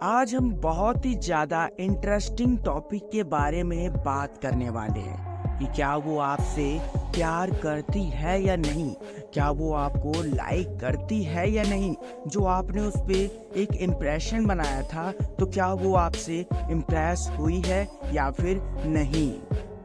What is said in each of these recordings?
आज हम बहुत ही ज़्यादा इंटरेस्टिंग टॉपिक के बारे में बात करने वाले हैं कि क्या वो आपसे प्यार करती है या नहीं, क्या वो आपको लाइक करती है या नहीं। जो आपने उस पे एक इम्प्रेशन बनाया था तो क्या वो आपसे इम्प्रेस हुई है या फिर नहीं।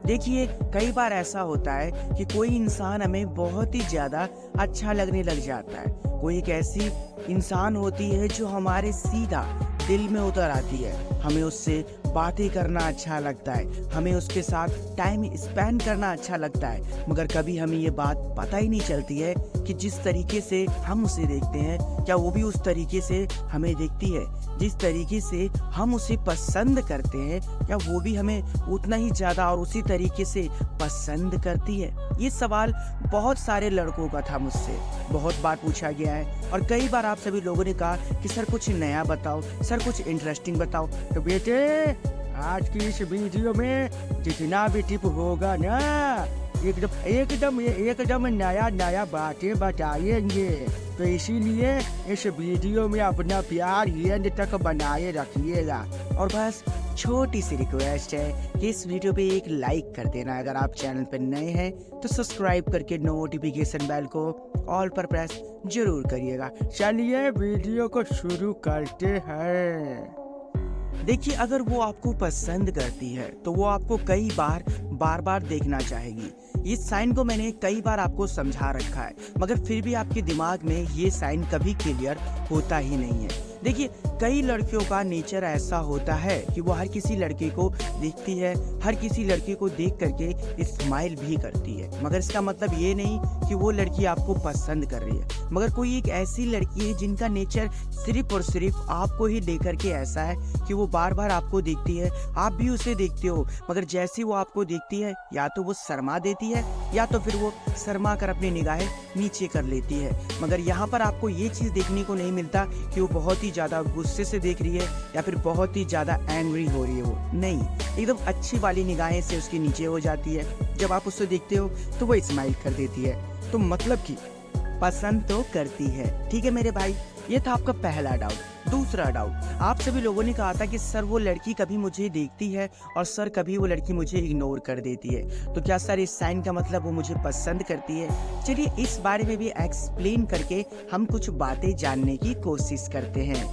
देखिए, कई बार ऐसा होता है कि कोई इंसान हमें बहुत ही ज़्यादा अच्छा लगने लग जाता है। कोई एक ऐसी इंसान होती है जो हमारे सीधा दिल में उतर आती है। हमें उससे बातें करना अच्छा लगता है, हमें उसके साथ टाइम स्पेंड करना अच्छा लगता है, मगर कभी हमें ये बात पता ही नहीं चलती है कि जिस तरीके से हम उसे देखते हैं क्या वो भी उस तरीके से हमें देखती है। जिस तरीके से हम उसे पसंद करते हैं क्या वो भी हमें उतना ही ज़्यादा और उसी तरीके से पसंद करती है। ये सवाल बहुत सारे लड़कों का था, मुझसे बहुत बार पूछा गया है और कई बार आप सभी लोगों ने कहा कि सर कुछ नया बताओ, सर कुछ इंटरेस्टिंग बताओ। तो बेटे, आज की इस वीडियो में जितना भी टिप होगा ना, एकदम एकदम नया नया बातें बताएंगे। तो इसीलिए इस वीडियो में अपना प्यार एंड तक बनाए रखिएगा। और बस छोटी सी रिक्वेस्ट है कि इस वीडियो पे एक लाइक कर देना। अगर आप चैनल पर नए हैं तो सब्सक्राइब करके नोटिफिकेशन बेल को ऑल पर प्रेस जरूर करिएगा। चलिए वीडियो को शुरू करते हैं। देखिए, अगर वो आपको पसंद करती है तो वो आपको कई बार बार देखना चाहेगी। इस साइन को मैंने कई बार आपको समझा रखा है, मगर फिर भी आपके दिमाग में ये साइन कभी क्लियर होता ही नहीं है। देखिए, कई लड़कियों का नेचर ऐसा होता है कि वो हर किसी लड़के को देखती है, हर किसी लड़के को देख करके स्माइल भी करती है, मगर इसका मतलब ये नहीं कि वो लड़की आपको पसंद कर रही है। मगर कोई एक ऐसी लड़की है जिनका नेचर सिर्फ और सिर्फ आपको ही लेकर के ऐसा है कि वो बार बार आपको देखती है, आप भी उसे देखते हो, मगर जैसे वो आपको देखती है या तो वो शर्मा देती है या तो फिर वो शर्मा कर अपनी निगाहें नीचे कर लेती है। मगर यहाँ पर आपको ये चीज़ देखने को नहीं मिलता कि वो बहुत ही ज़्यादा गुस्से से देख रही है या फिर बहुत ही ज़्यादा एंग्री हो रही है। वो नहीं, एकदम अच्छी वाली निगाहें से उसके नीचे हो जाती है। जब आप उससे देखते हो तो वो स्माइल कर देती है। तो मतलब कि पसंद तो करती है। ठीक है मेरे भाई, ये था आपका पहला डाउट। दूसरा डाउट, आप सभी लोगों ने कहा था कि सर वो लड़की कभी मुझे देखती है और सर कभी वो लड़की मुझे इग्नोर कर देती है, तो क्या सर इस साइन का मतलब वो मुझे पसंद करती है। चलिए इस बारे में भी एक्सप्लेन करके हम कुछ बातें जानने की कोशिश करते हैं।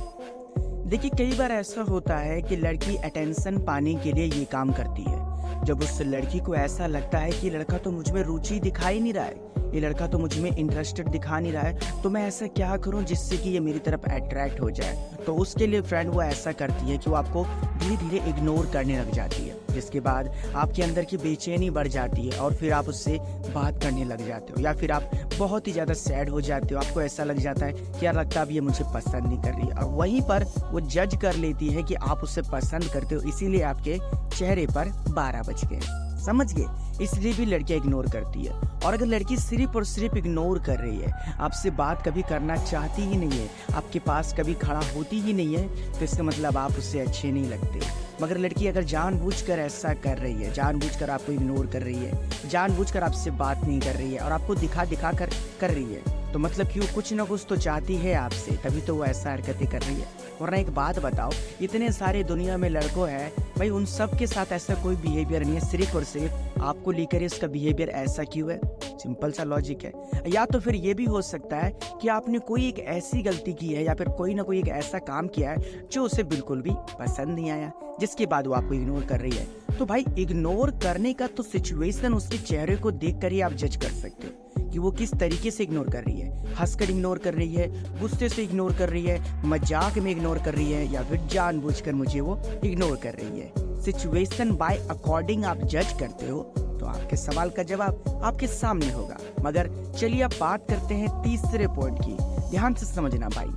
देखिए, कई बार ऐसा होता है कि लड़की अटेंशन पाने के लिए ये काम करती है। जब उस लड़की को ऐसा लगता है कि लड़का तो मुझ में रुचि दिखाई नहीं रहा है, ये लड़का तो मुझ में इंटरेस्टेड दिखा नहीं रहा है, तो मैं ऐसा क्या करूं जिससे कि ये मेरी तरफ अट्रैक्ट हो जाए। तो उसके लिए फ्रेंड वो ऐसा करती है कि वो आपको धीरे धीरे इग्नोर करने लग जाती है, जिसके बाद आपके अंदर की बेचैनी बढ़ जाती है और फिर आप उससे बात करने लग जाते हो, या फिर आप बहुत ही ज़्यादा सैड हो जाते हो। आपको ऐसा लग जाता है कि यार लगता अब ये मुझे पसंद नहीं कर रही है, और वहीं पर वो जज कर लेती है कि आप उसे पसंद करते हो, इसीलिए आपके चेहरे पर 12 बज गए। समझ गए? इसलिए भी लड़कियां इग्नोर करती है। और अगर लड़की सिर्फ और सिर्फ इग्नोर कर रही है, आपसे बात कभी करना चाहती ही नहीं है, आपके पास कभी खड़ा होती ही नहीं है, तो इसका मतलब आप उससे अच्छे नहीं लगते। मगर लड़की अगर जानबूझकर ऐसा कर रही है, जानबूझकर आपको इग्नोर कर रही है, जानबूझकर आपसे बात नहीं कर रही है और आपको दिखा दिखा कर रही है, तो मतलब कि वो कुछ ना कुछ तो चाहती है आपसे, तभी तो वो ऐसा हरकतें कर रही है। वरना एक बात बताओ, इतने सारे दुनिया में लड़कों हैं भाई, उन सब के साथ ऐसा कोई बिहेवियर नहीं है, सिर्फ और सिर्फ आपको लेकर इसका बिहेवियर ऐसा क्यों है। सिंपल सा लॉजिक है। या तो फिर ये भी हो सकता है कि आपने कोई एक ऐसी गलती की है या फिर कोई ना कोई एक ऐसा काम किया है जो उसे बिल्कुल भी पसंद नहीं आया, जिसके बाद वो आपको इग्नोर कर रही है। तो भाई, इग्नोर करने का तो सिचुएशन उसके चेहरे को देख कर ही आप जज कर सकते हो कि वो किस तरीके से इग्नोर कर रही है। हंसकर इग्नोर कर रही है, गुस्से से इग्नोर कर रही है, मजाक में इग्नोर कर रही है, या फिर जानबूझकर मुझे वो इग्नोर कर रही है। सिचुएशन बाय अकॉर्डिंग आप जज करते हो, तो आपके सवाल का जवाब आपके सामने होगा। मगर चलिए अब बात करते हैं तीसरे पॉइंट की। ध्यान से समझना भाई,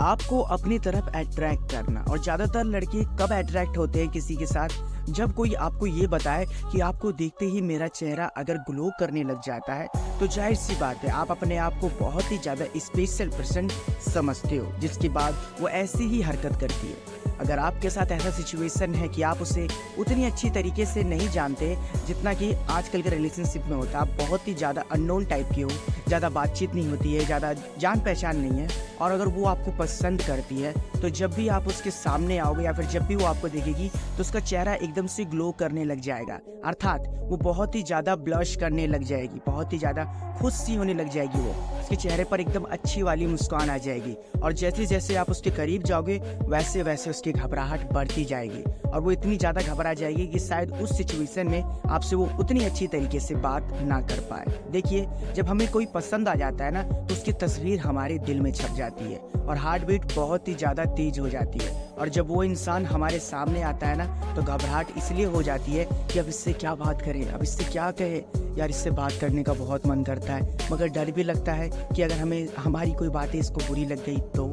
आपको अपनी तरफ अट्रैक्ट करना। और ज्यादातर लड़के कब अट्रैक्ट होते हैं किसी के साथ, जब कोई आपको ये बताए कि आपको देखते ही मेरा चेहरा अगर ग्लो करने लग जाता है, तो जाहिर सी बात है आप अपने आप को बहुत ही ज्यादा स्पेशल पर्सन समझते हो, जिसके बाद वो ऐसी ही हरकत करती है। अगर आपके साथ ऐसा सिचुएशन है कि आप उसे उतनी अच्छी तरीके से नहीं जानते जितना कि आजकल के रिलेशनशिप में होता है, आप बहुत ही ज़्यादा अननोन टाइप के हो, ज़्यादा बातचीत नहीं होती है, ज़्यादा जान पहचान नहीं है, और अगर वो आपको पसंद करती है तो जब भी आप उसके सामने आओगे या फिर जब भी वो आपको देखेगी तो उसका चेहरा एकदम से ग्लो करने लग जाएगा, अर्थात वो बहुत ही ज़्यादा ब्लश करने लग जाएगी, बहुत ही ज़्यादा खुश सी होने लग जाएगी। वो उसके चेहरे पर एकदम अच्छी वाली मुस्कान आ जाएगी और जैसे जैसे आप उसके करीब जाओगे वैसे वैसे उसकी घबराहट बढ़ती जाएगी और वो इतनी ज़्यादा घबरा जाएगी कि शायद उस सिचुएशन में आपसे वो उतनी अच्छी तरीके से बात ना कर पाए। देखिए, जब हमें कोई पसंद आ जाता है ना तो उसकी तस्वीर हमारे दिल में छप जाती है और हार्ट बीट बहुत ही ज़्यादा तेज हो जाती है और जब वो इंसान हमारे सामने आता है ना तो घबराहट इसलिए हो जाती है कि अब इससे क्या बात करें, अब इससे क्या कहे, यार इससे बात करने का बहुत मन करता है मगर डर भी लगता है कि अगर हमें हमारी कोई बातें इसको बुरी लग गई तो,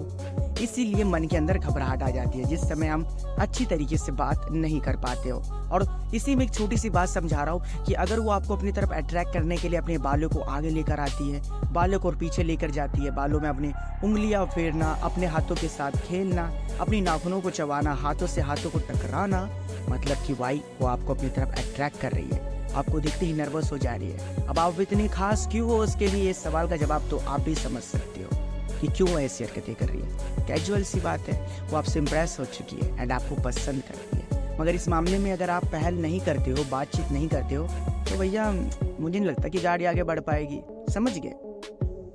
इसीलिए मन के अंदर घबराहट आ जाती है जिस समय हम अच्छी तरीके से बात नहीं कर पाते हो। और इसी में एक छोटी सी बात समझा रहा हूँ कि अगर वो आपको अपनी तरफ अट्रैक्ट करने के लिए अपने बालों को आगे लेकर आती है, बालों को पीछे लेकर जाती है, बालों में अपनी उंगलियां फेरना, अपने हाथों के साथ खेलना, अपनी नाखूनों को चबाना, हाथों से हाथों को टकराना, मतलब कि भाई वो आपको अपनी तरफ अट्रैक्ट कर रही है, आपको देखते ही नर्वस हो जा रही है। अब आप इतनी खास क्यों हो, उसके लिए इस सवाल का जवाब तो आप भी समझ सकते हो कि क्यों ऐसी हरकतें कर रही है। कैजुअल सी बात है, वो आपसे इम्प्रेस हो चुकी है एंड आपको पसंद करती है। मगर इस मामले में अगर आप पहल नहीं करते हो, बातचीत नहीं करते हो तो भैया मुझे नहीं लगता कि गाड़ी आगे बढ़ पाएगी, समझ गए।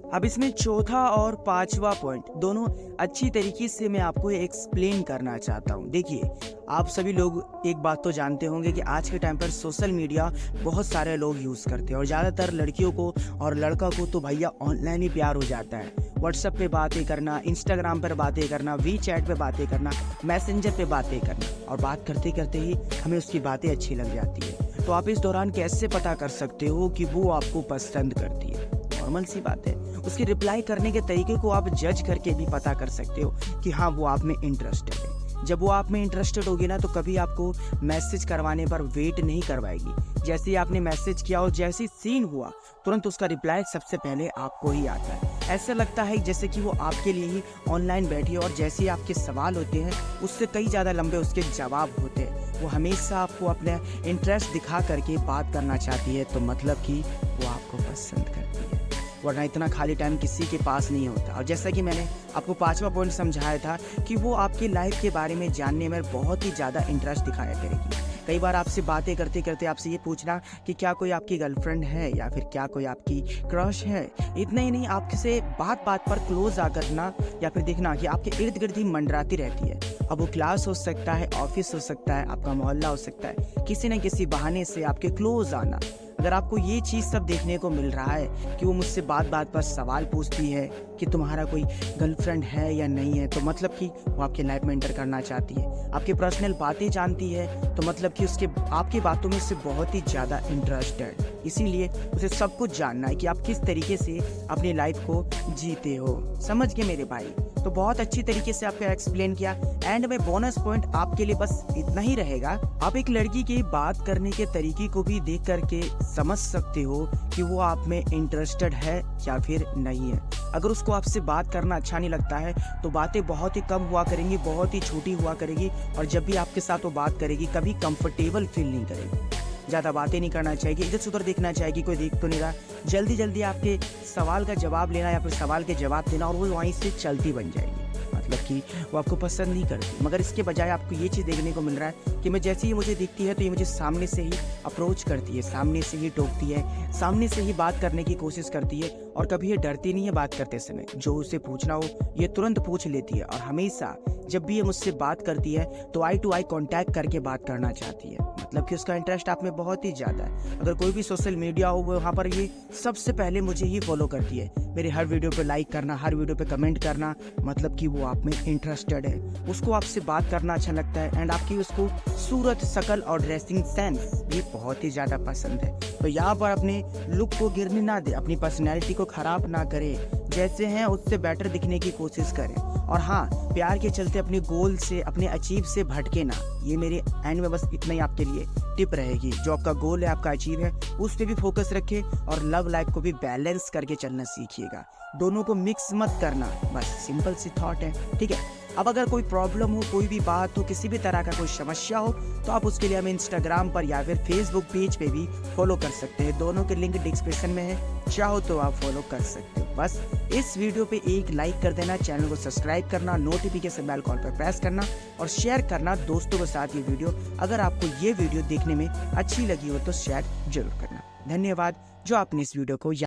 अब इसमें चौथा और पांचवा पॉइंट दोनों अच्छी तरीके से मैं आपको एक्सप्लेन करना चाहता हूँ। देखिए, आप सभी लोग एक बात तो जानते होंगे कि आज के टाइम पर सोशल मीडिया बहुत सारे लोग यूज़ करते हैं और ज़्यादातर लड़कियों को और लड़का को तो भैया ऑनलाइन ही प्यार हो जाता है। व्हाट्सएप पे बातें करना, इंस्टाग्राम पर बातें करना, वी चैट पे बातें करना, मैसेंजर पे बातें करना और बात करते करते ही हमें उसकी बातें अच्छी लग जाती है। तो आप इस दौरान कैसे पता कर सकते हो कि वो आपको पसंद करती है? नॉर्मल सी बात है, उसके रिप्लाई करने के तरीके को आप जज करके भी पता कर सकते हो कि हाँ वो आप में इंटरेस्टेड है। जब वो आप में इंटरेस्टेड होगी ना तो कभी आपको मैसेज करवाने पर वेट नहीं करवाएगी। जैसे ही आपने मैसेज किया और जैसे ही सीन हुआ तुरंत उसका रिप्लाई सबसे पहले आपको ही आता है। ऐसा लगता है जैसे कि वो आपके लिए ही ऑनलाइन बैठी है और जैसे ही आपके सवाल होते हैं उससे कई ज़्यादा लंबे उसके जवाब होते हैं। वो हमेशा आपको अपने इंटरेस्ट दिखा करके बात करना चाहती है, तो मतलब कि वो आपको पसंद करती है, वरना इतना खाली टाइम किसी के पास नहीं होता। और जैसा कि मैंने आपको पांचवा पॉइंट समझाया था कि वो आपकी लाइफ के बारे में जानने में बहुत ही ज़्यादा इंटरेस्ट दिखाया करेगी। कई बार आपसे बातें करते करते आपसे ये पूछना कि क्या कोई आपकी गर्लफ्रेंड है या फिर क्या कोई आपकी क्रश है। इतना ही नहीं, आपसे बात बात पर क्लोज आकर ना या फिर देखना कि आपके इर्द गिर्द ही मंडराती रहती है। अब वो क्लास हो सकता है, ऑफिस हो सकता है, आपका मोहल्ला हो सकता है, किसी न किसी बहाने से आपके क्लोज आना। अगर आपको ये चीज़ सब देखने को मिल रहा है कि वो मुझसे बात बात पर सवाल पूछती है कि तुम्हारा कोई गर्लफ्रेंड है या नहीं है, तो मतलब कि वो आपके लाइफ में एंटर करना चाहती है। आपकी पर्सनल बातें जानती है तो मतलब कि उसके आपकी बातों में उससे बहुत ही ज़्यादा इंटरेस्टेड। इसीलिए उसे सब कुछ जानना है कि आप किस तरीके से अपनी लाइफ को जीते हो। समझ गए मेरे भाई? तो बहुत अच्छी तरीके से आपको एक्सप्लेन किया। एंड में बोनस पॉइंट आपके लिए बस इतना ही रहेगा, आप एक लड़की की बात करने के तरीके को भी देख करके समझ सकते हो कि वो आप में इंटरेस्टेड है या फिर नहीं है। अगर उसको आपसे बात करना अच्छा नहीं लगता है तो बातें बहुत ही कम हुआ करेंगी, बहुत ही छोटी हुआ करेगी और जब भी आपके साथ वो बात करेगी कभी कंफर्टेबल फील नहीं करेगी। ज़्यादा बातें नहीं करना चाहिए, इधर से उधर देखना चाहिए कोई देख तो नहीं रहा, जल्दी जल्दी आपके सवाल का जवाब लेना या फिर सवाल के जवाब देना और वो वहीं से चलती बन जाएगी। मतलब कि वो आपको पसंद नहीं करती। मगर इसके बजाय आपको ये चीज़ देखने को मिल रहा है कि मैं जैसे ही मुझे दिखती है तो ये मुझे सामने से ही अप्रोच करती है, सामने से ही टोकती है, सामने से ही बात करने की कोशिश करती है और कभी ये डरती नहीं है बात करते समय। जो उसे पूछना हो ये तुरंत पूछ लेती है और हमेशा जब भी ये मुझसे बात करती है तो आई टू आई कॉन्टैक्ट करके बात करना चाहती है। मतलब कि उसका इंटरेस्ट आप में बहुत ही ज़्यादा है। अगर कोई भी सोशल मीडिया हो वहाँ पर ये सबसे पहले मुझे ही फॉलो करती है। मेरे हर वीडियो पे लाइक करना, हर वीडियो पे कमेंट करना, मतलब कि वो आप में इंटरेस्टेड है। उसको आपसे बात करना अच्छा लगता है एंड आपकी उसको सूरत, शकल और ड्रेसिंग सेंस भी बहुत ही ज़्यादा पसंद है। तो यहाँ पर अपने लुक को गिरने ना दे, अपनी पर्सनैलिटी को ख़राब ना करे, जैसे हैं उससे बेटर दिखने की कोशिश करें। और हाँ, प्यार के चलते अपने गोल से, अपने अचीव से भटके ना। ये मेरे एंड में बस इतना ही आपके लिए टिप रहेगी। जो आपका गोल है, आपका अचीव है, उस पर भी फोकस रखें और लव लाइफ को भी बैलेंस करके चलना सीखिएगा। दोनों को मिक्स मत करना, बस सिंपल सी थॉट है, ठीक है। अब अगर कोई प्रॉब्लम हो, कोई भी बात हो, किसी भी तरह का कोई समस्या हो तो आप उसके लिए हमें इंस्टाग्राम पर या फिर फेसबुक पेज पे भी फॉलो कर सकते हैं। दोनों के लिंक डिस्क्रिप्शन में है, चाहो तो आप फॉलो कर सकते हो। बस इस वीडियो पे एक लाइक कर देना, चैनल को सब्सक्राइब करना, नोटिफिकेशन बेल कॉल पर प्रेस करना और शेयर करना दोस्तों के साथ ये वीडियो। अगर आपको ये वीडियो देखने में अच्छी लगी हो तो शेयर जरूर करना। धन्यवाद जो आपने इस वीडियो को